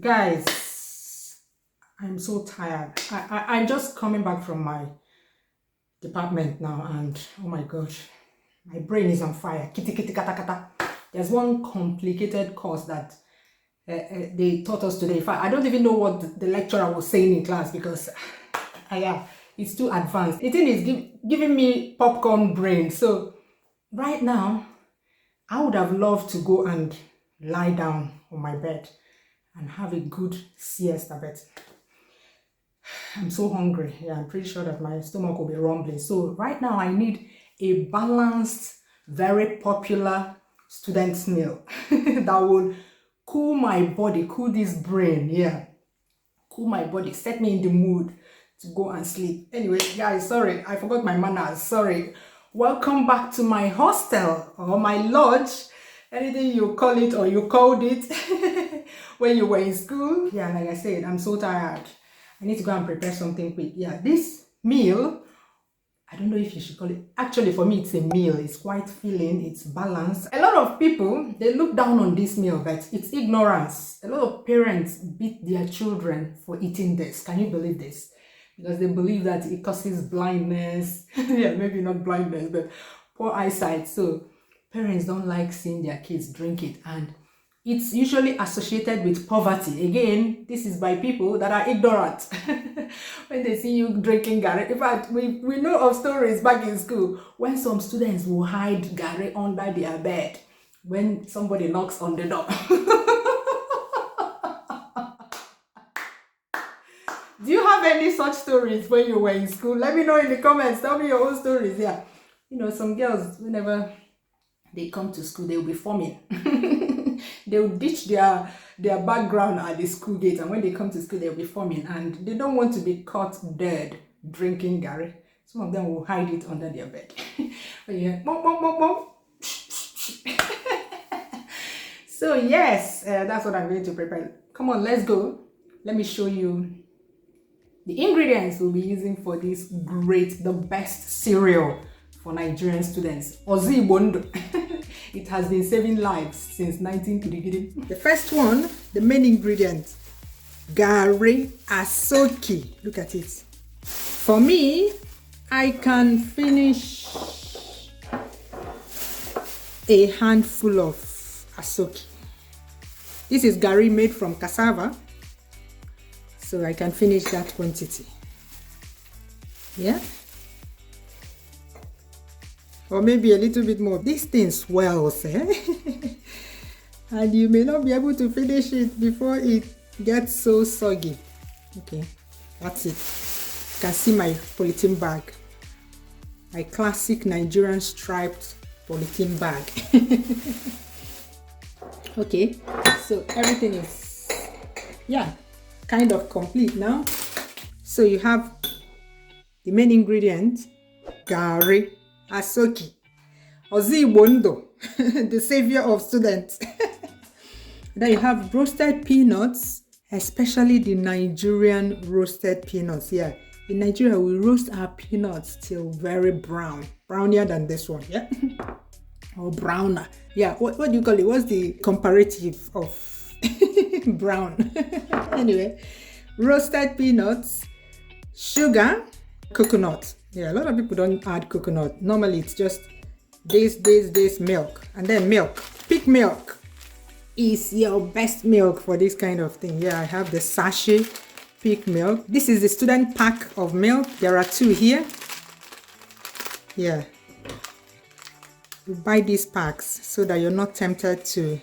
Guys, I'm so tired. I'm just coming back from my department now, and oh my gosh, my brain is on fire. Kitty kitty kata kata. There's one complicated course that they taught us today. In fact, I don't even know what the lecturer was saying in class because yeah, it's too advanced. The thing is giving me popcorn brain. So right now, I would have loved to go and lie down on my bed and have a good siesta, but I'm so hungry. Yeah, I'm pretty sure that my stomach will be rumbling. So right now I need a balanced, very popular student's meal that will cool my body, cool this brain. Yeah, cool my body, set me in the mood to go and sleep. Anyway, guys, sorry, I forgot my manners. Sorry. Welcome back to my hostel or my lodge, anything you call it or you called it when you were in school. Yeah, like I said, I'm so tired. I need to go and prepare something quick. Yeah, this meal, I don't know if you should call it, actually for me it's a meal. It's quite filling, it's balanced. A lot of people, they look down on this meal, but it's ignorance. A lot of parents beat their children for eating this. Can you believe this? Because they believe that it causes blindness. Yeah, maybe not blindness, but poor eyesight. So parents don't like seeing their kids drink it, and it's usually associated with poverty. Again, this is by people that are ignorant. When they see you drinking Garri. In fact, we know of stories back in school when some students will hide Garri under their bed when somebody knocks on the door. Do you have any such stories when you were in school? Let me know in the comments. Tell me your own stories. Yeah, you know, some girls, whenever they come to school, they'll be forming. They'll ditch their background at the school gate, and when they come to school, they'll be forming, and they don't want to be caught dead drinking Garri. Some of them will hide it under their bed. But yeah, bom, bom, bom, bom. So yes, that's what I'm going to prepare. Come on, let's go. Let me show you the ingredients we'll be using for this the best cereal for Nigerian students. Ozibondo. It has been saving lives since 1930. The first one, the main ingredient, Garri Asoki. Look at it. For me, I can finish a handful of Asoki. This is Garri made from cassava, so I can finish that quantity. Yeah. Or maybe a little bit more. This thing swells, eh? And you may not be able to finish it before it gets so soggy. Okay, that's it. You can see my polythene bag. My classic Nigerian striped polythene bag. Okay, so everything is, yeah, kind of complete now. So you have the main ingredient, Garri Asoki, Ozibondo, the savior of students. Then you have roasted peanuts, especially the Nigerian roasted peanuts. Yeah, in Nigeria we roast our peanuts till very brown, brownier than this one. Yeah, or browner. Yeah, what do you call it? What's the comparative of brown? Anyway, roasted peanuts, sugar, coconut. Yeah, a lot of people don't add coconut. Normally it's just this milk, and then milk. Pig milk is your best milk for this kind of thing. Yeah, I have the sachet pig milk. This is the student pack of milk. There are 2 here. Yeah, you buy these packs so that you're not tempted to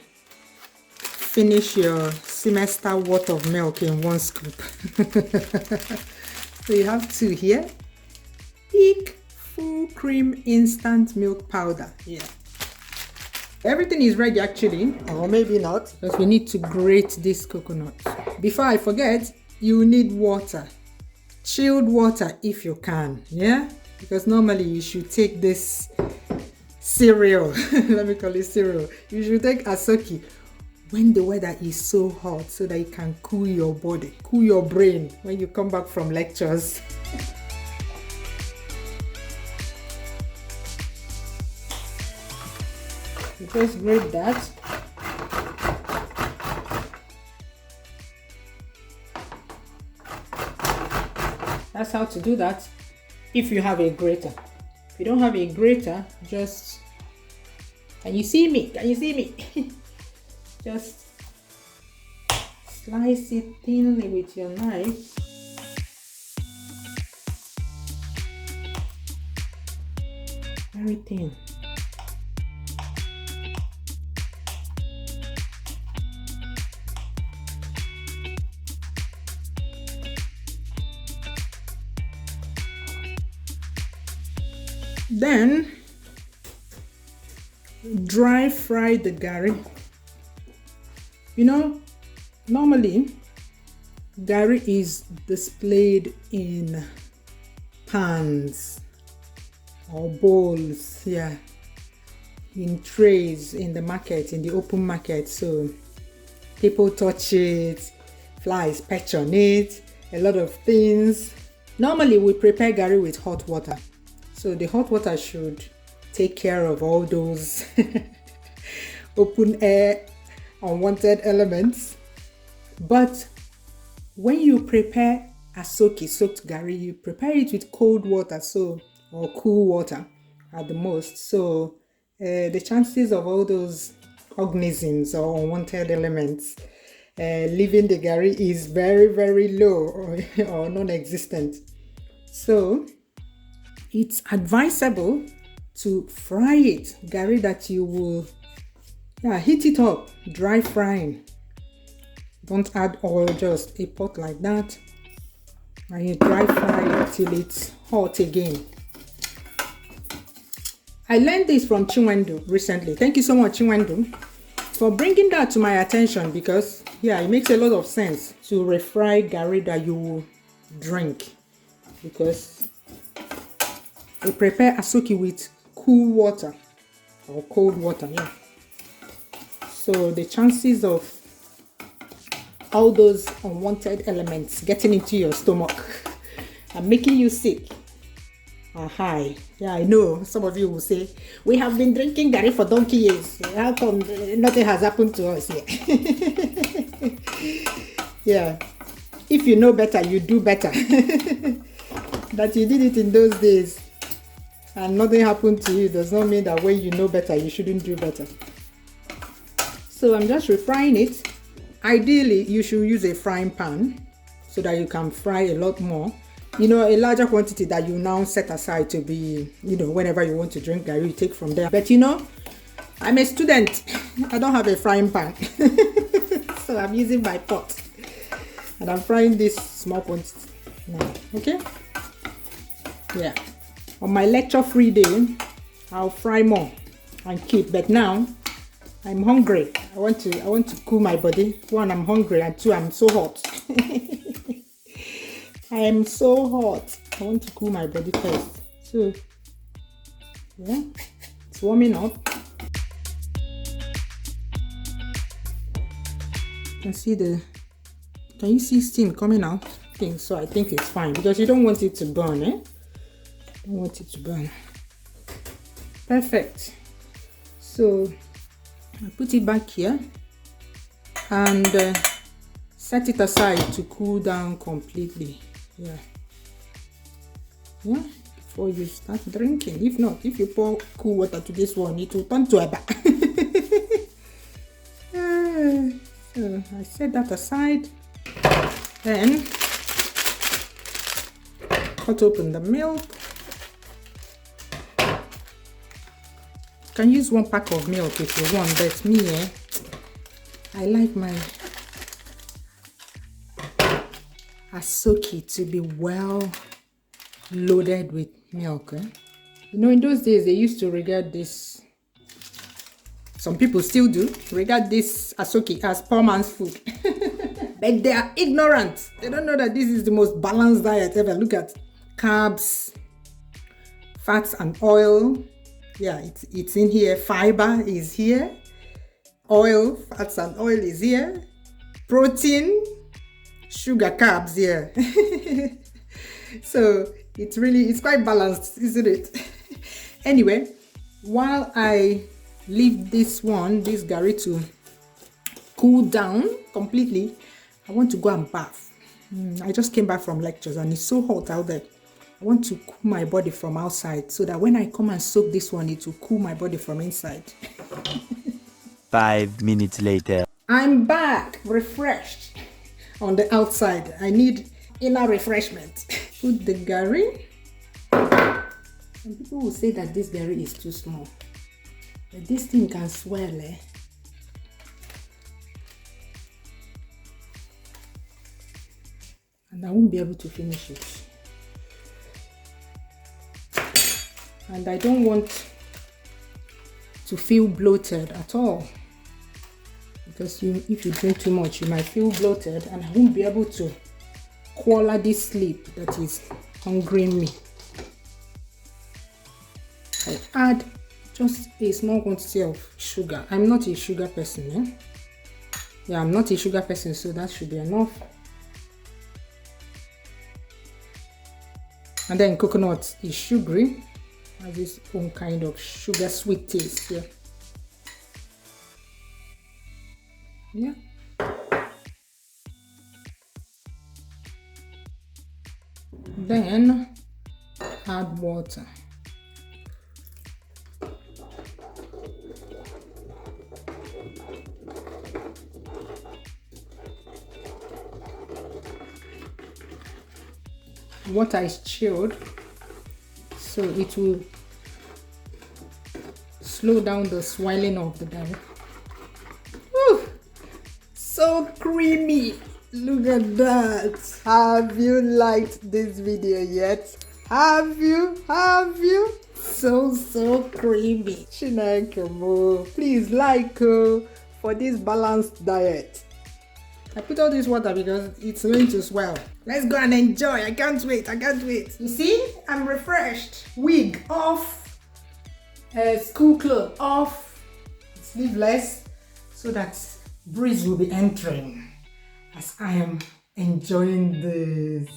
finish your semester worth of milk in one scoop. So you have 2 here. Peak full cream instant milk powder. Yeah, everything is ready actually, or maybe not, because we need to grate this coconut. Before I forget, you need water, chilled water if you can. Yeah, because normally you should take this cereal. Let me call it cereal. You should take Asoki when the weather is so hot, so that you can cool your body, cool your brain when you come back from lectures. You just grate that. That's how to do that if you have a grater. If you don't have a grater, just, can you see me? Can you see me? Just slice it thinly with your knife. Very thin. Then dry fry the garri. You know, normally garri is displayed in pans or bowls, yeah, in trays in the market, in the open market. So people touch it, flies perch on it, a lot of things. Normally we prepare garri with hot water. So the hot water should take care of all those open air, unwanted elements. But when you prepare asoki, soaked garri, you prepare it with cold water, so, or cool water at the most. So the chances of all those organisms or unwanted elements leaving the garri is very, very low or non-existent. So it's advisable to fry it, garri that you will heat it up, dry frying. Don't add oil, just a pot like that, and you dry fry it till it's hot again. I learned this from Chinwendu recently. Thank you so much, Chinwendu, for bringing that to my attention, because it makes a lot of sense to refry garri that you will drink, because we prepare asoki with cool water or cold water, so the chances of all those unwanted elements getting into your stomach and making you sick are high. I know some of you will say, we have been drinking garri for donkey years, how come nothing has happened to us yet? If you know better, you do better. That you did it in those days and nothing happened to you does not mean that when you know better, you shouldn't do better. So I'm just refrying it. Ideally, you should use a frying pan so that you can fry a lot more. A larger quantity that you now set aside to be, whenever you want to drink garri, you take from there. But I'm a student. I don't have a frying pan. So I'm using my pot. And I'm frying this small quantity now. Okay? Yeah. On my lecture-free day, I'll fry more and keep. But now, I'm hungry. I want to cool my body. One, I'm hungry, and two, I'm so hot. I am so hot. I want to cool my body first. So, it's warming up. Can you see steam coming out? So I think it's fine, because you don't want it to burn, Don't want it to burn. Perfect. So I put it back here and set it aside to cool down completely. Before you start drinking. If not, if you pour cool water to this one, it will turn to eba. So I set that aside. Then cut open the milk. You can use 1 pack of milk if you want, but me, I like my asoki to be well loaded with milk. In those days they used to regard this, some people still do, regard this asoki as poor man's food. But they are ignorant. They don't know that this is the most balanced diet ever. Look at carbs, fats and oil. It's in here. Fiber is here. Oil, fats and oil is here. Protein, sugar, carbs here. So it's quite balanced, isn't it? Anyway, while I leave this garri to cool down completely, I want to go and bath. I just came back from lectures and it's so hot out there. I want to cool my body from outside so that when I come and soak this one, it will cool my body from inside. 5 minutes later. I'm back, refreshed on the outside. I need inner refreshment. Put the Garri. Some people will say that this Garri is too small. But this thing can swell, eh? And I won't be able to finish it. And I don't want to feel bloated at all. Because if you drink too much, you might feel bloated and I won't be able to quality sleep that is hungering me. I add just a small quantity of sugar. I'm not a sugar person, eh? Yeah, I'm not a sugar person, so that should be enough. And then coconut is sugary, has its own kind of sugar sweet taste here. Yeah. Then add water. Water is chilled, so it will slow down the swelling of the Garri. So creamy! Look at that! Have you liked this video yet? Have you? So creamy! Chineke, please like for this balanced diet. I put all this water because it's going to swell. Let's go and enjoy. I can't wait. You see, I'm refreshed. Wig off, school clothes off, sleeveless, so that breeze will be entering as I am enjoying this.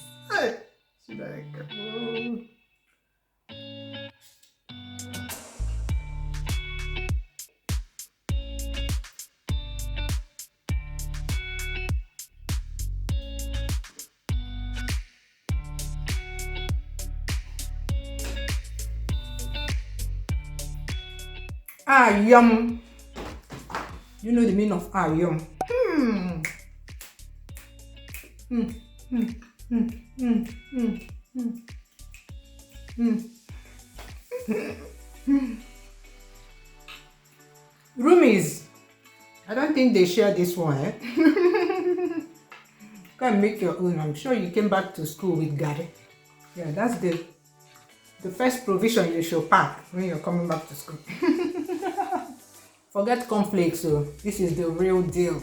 Yum. You know the meaning of yum. Roomies, I don't think they share this one, eh? Go and make your own. I'm sure you came back to school with Garri. Yeah, that's the first provision you should pack when you're coming back to school. Forget cornflakes, so this is the real deal.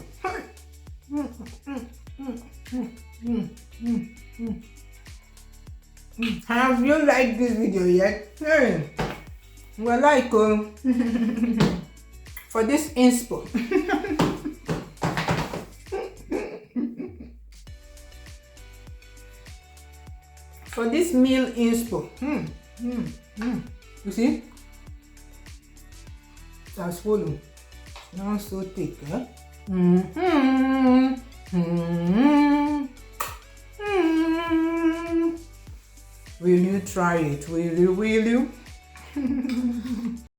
Have you liked this video yet? Hey, well, like for this inspo. For this meal inspo. You see? That's swollen. Now so thick, eh? Will you try it? Will you?